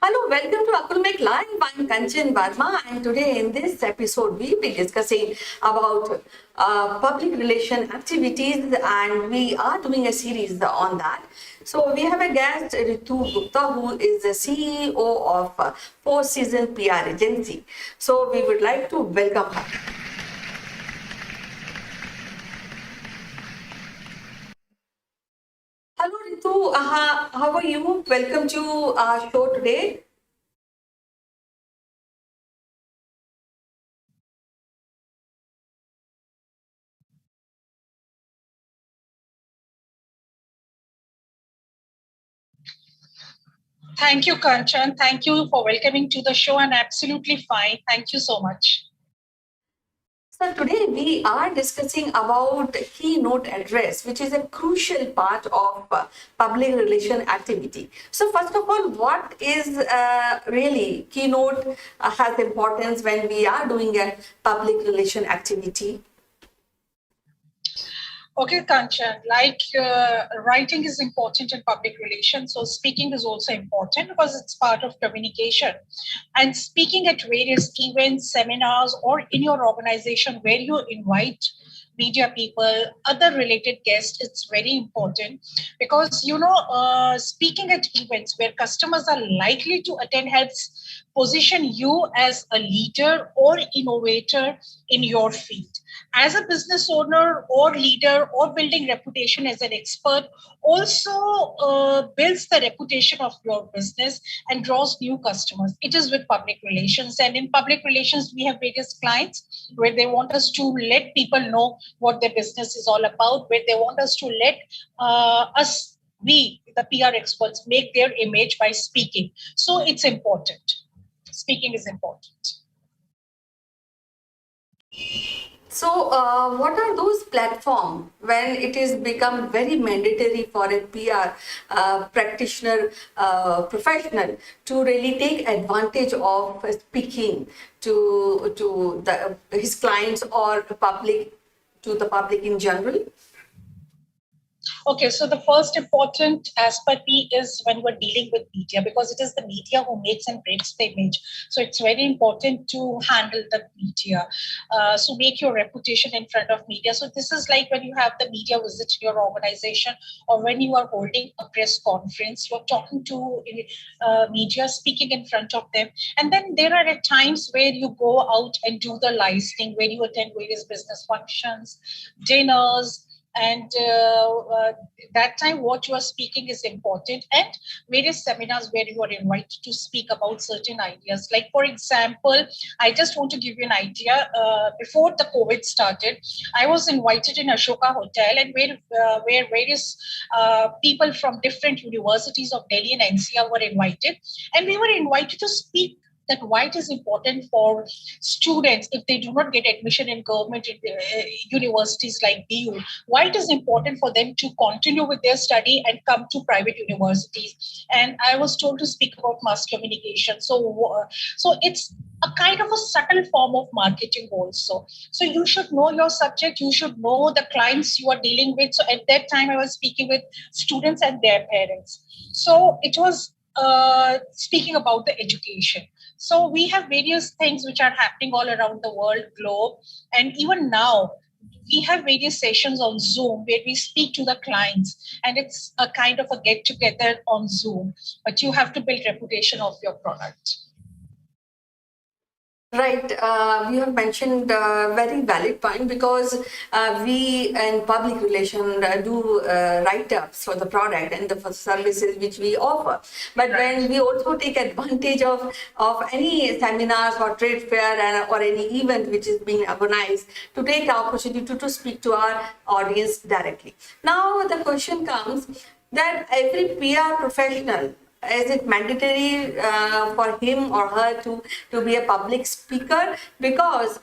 Hello, welcome to Akulmek Live. I'm Kanchan Verma, and today in this episode, we'll be discussing about public relation activities, and we are doing a series on that. So we have a guest, Ritu Gupta, who is the CEO of FourSeasons PR agency. So we would like to welcome her. Hello, Ritu. How are you? Welcome to our show today. Thank you, Kanchan. Thank you for welcoming to the show and absolutely fine. Thank you so much. So today we are discussing about keynote address, which is a crucial part of public relation activity. So first of all, what is really keynote has importance when we are doing a public relation activity? Okay, Kanchan, writing is important in public relations, so speaking is also important because it's part of communication. And speaking at various events, seminars, or in your organization where you invite media people, other related guests, it's very important because speaking at events where customers are likely to attend helps position you as a leader or innovator in your field. As a business owner or leader or building reputation as an expert also builds the reputation of your business and draws new customers. It is with public relations, and in public relations we have various clients where they want us to let people know what their business is all about, where they want us to let us, we the PR experts, make their image by speaking. So it's important. Speaking is important. So, what are those platforms when it is become very mandatory for a PR practitioner, professional to really take advantage of speaking to his clients or public, to the public in general? Okay, so the first important aspect is when we're dealing with media, because it is the media who makes and breaks the image. So it's very important to handle the media. So make your reputation in front of media. So this is like when you have the media visit your organization, or when you are holding a press conference, you're talking to media, speaking in front of them. And then there are at times where you go out and do the licensing, where you attend various business functions, dinners, and that time what you are speaking is important, and various seminars where you are invited to speak about certain ideas. Like, for example, I just want to give you an idea. Before the COVID started, I was invited in Ashoka Hotel, and where various people from different universities of Delhi and NCR were invited, and we were invited to speak that why it is important for students, if they do not get admission in government universities like BU, why it is important for them to continue with their study and come to private universities. And I was told to speak about mass communication. So it's a kind of a subtle form of marketing also. So you should know your subject, you should know the clients you are dealing with. So at that time I was speaking with students and their parents. So it was speaking about the education. So we have various things which are happening all around the world, globe, and even now we have various sessions on Zoom where we speak to the clients, and it's a kind of a get together on Zoom. But you have to build reputation of your product. Right, you have mentioned very valid point, because we in public relation do write-ups for the product and the for services which we offer. But when we also take advantage of any seminars or trade fair or any event which is being organized, to take the opportunity to speak to our audience directly. Now the question comes that every PR professional, is it mandatory for him or her to be a public speaker? Because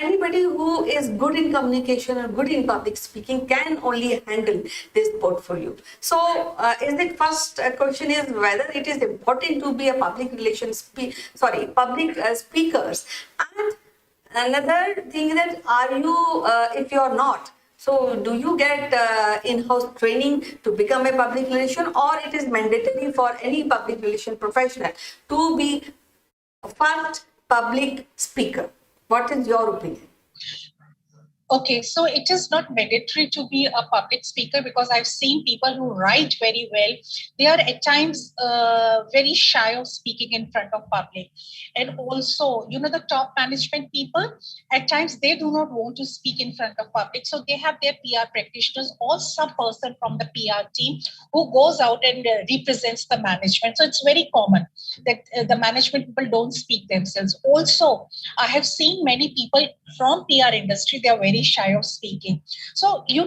anybody who is good in communication or good in public speaking can only handle this portfolio. So is it first question is whether it is important to be a public relations public speakers. And another thing that, are you if you're not, So do you get in-house training to become a public relation, or it is mandatory for any public relation professional to be a first public speaker? What is your opinion? Okay, so it is not mandatory to be a public speaker, because I've seen people who write very well. They are at times very shy of speaking in front of public. And also, the top management people, at times they do not want to speak in front of public. So they have their PR practitioners or some person from the PR team who goes out and represents the management. So it's very common that the management people don't speak themselves. Also, I have seen many people from PR industry, they are very shy of speaking. So, you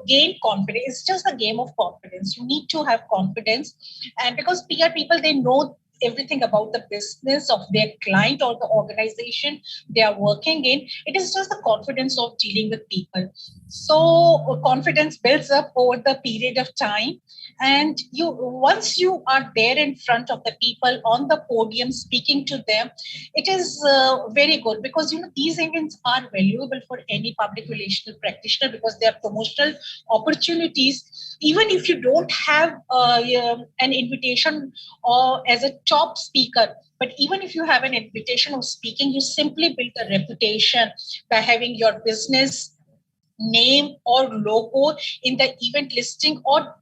gain confidence. It's just a game of confidence. You need to have confidence. And because PR people, they know everything about the business of their client or the organization they are working in. It is just the confidence of dealing with people. So confidence builds up over the period of time. And once you are there in front of the people on the podium speaking to them, it is very good, because these events are valuable for any public relational practitioner, because they are promotional opportunities. Even if you don't have an invitation or as a top speaker, but even if you have an invitation of speaking, you simply build a reputation by having your business name or logo in the event listing, or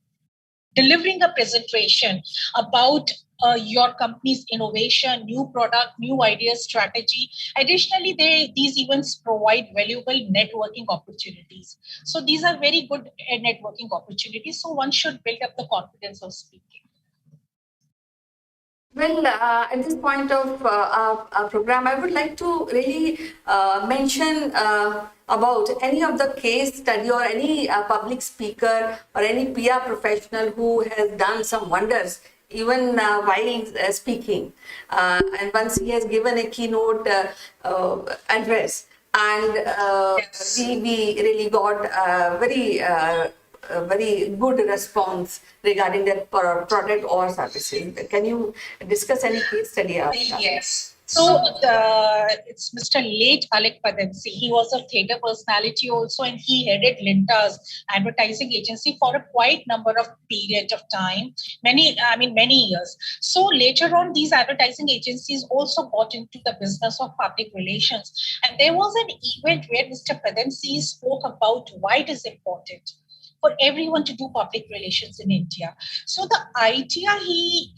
delivering a presentation about your company's innovation, new product, new ideas, strategy. Additionally, these events provide valuable networking opportunities. So these are very good networking opportunities. So one should build up the confidence of speaking. Well, at this point of our program, I would like to really mention about any of the case study or any public speaker or any PR professional who has done some wonders even while speaking. And once he has given a keynote address, and Yes. we really got a very good response regarding that product or services. Can you discuss any case study of that? Yes. So it's Mr. Late Alec Padensi. He was a theatre personality also, and he headed Linta's advertising agency for a quite number of period of time, many years. So later on, these advertising agencies also got into the business of public relations. And there was an event where Mr. Padensi spoke about why it is important for everyone to do public relations in India. So the idea he,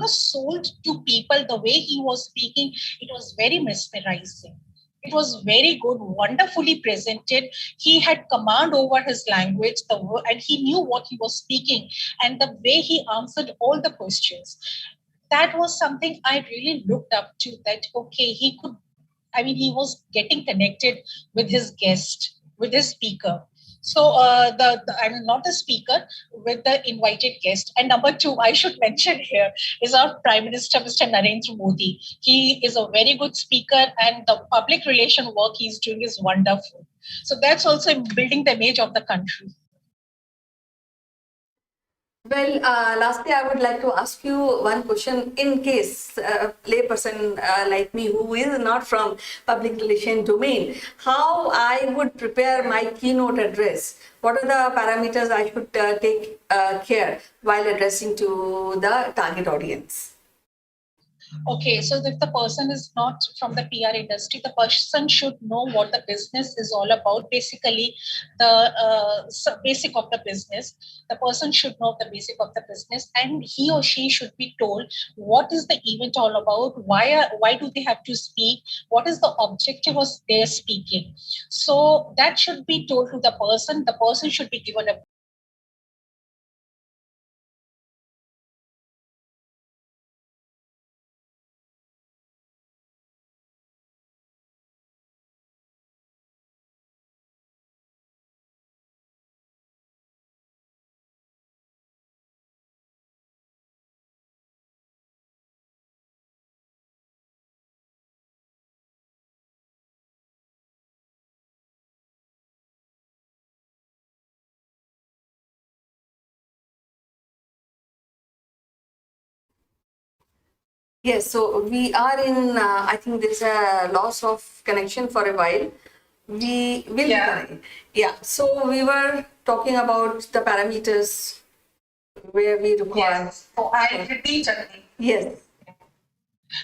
sold to people, the way he was speaking, it was very mesmerizing. It was very good, wonderfully presented. He had command over his language, and he knew what he was speaking, and the way he answered all the questions. That was something I really looked up to. That okay, he was getting connected with his guest, with his speaker. So not the speaker, with the invited guest. And number two, I should mention here, is our Prime Minister, Mr. Narendra Modi. He is a very good speaker, and the public relation work he's doing is wonderful. So that's also building the image of the country. Well, lastly, I would like to ask you one question. In case a layperson like me who is not from public relation domain, how I would prepare my keynote address? What are the parameters I should take care while addressing to the target audience? Okay, so if the person is not from the PR industry, the person should know what the business is all about. Basically, the basic of the business. The person should know the basic of the business, and he or she should be told what is the event all about. Why do they have to speak? What is the objective of their speaking? So that should be told to the person. The person should be given a Yes, so we are in, I think there's a loss of connection for a while. we will Yeah. be connecting. Yeah, so we were talking about the parameters where we require. Yes. So I repeat again. Yes.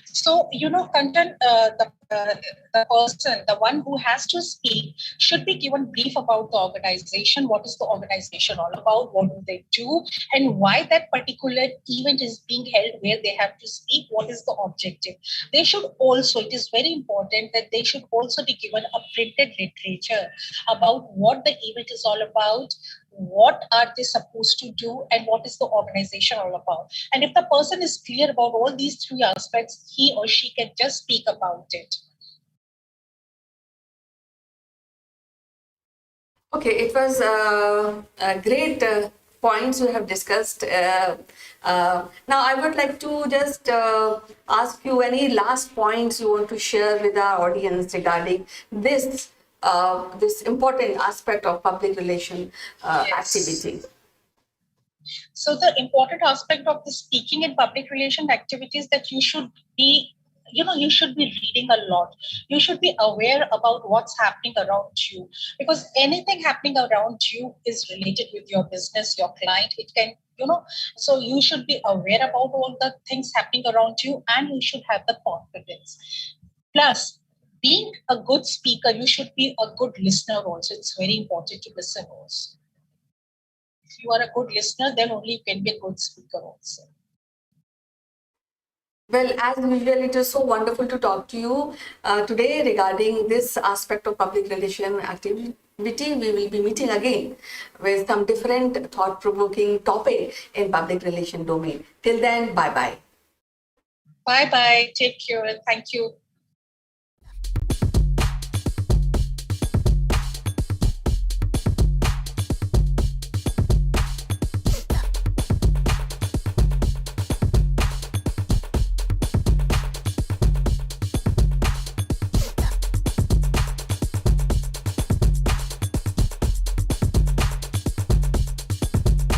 So, content, the person, the one who has to speak, should be given brief about the organization. What is the organization all about? What do they do? And why that particular event is being held where they have to speak? What is the objective? They should also, it is very important that they should also be given a printed literature about what the event is all about, what are they supposed to do, and what is the organization all about. And if the person is clear about all these three aspects, he or she can just speak about it. Okay, it was a great points you have discussed. Now, I would like to just ask you any last points you want to share with our audience regarding this important aspect of public relation Yes. activity. So the important aspect of the speaking and public relation activities that you should be, you should be reading a lot. You should be aware about what's happening around you, because anything happening around you is related with your business, your client. It can, so you should be aware about all the things happening around you, and you should have the confidence. Plus, being a good speaker, you should be a good listener also. It's very important to listen also. If you are a good listener, then only you can be a good speaker also. Well, as usual, it is so wonderful to talk to you today regarding this aspect of public relation activity. We will be meeting again with some different thought-provoking topic in public relation domain. Till then, bye-bye. Bye-bye. Take care. Thank you.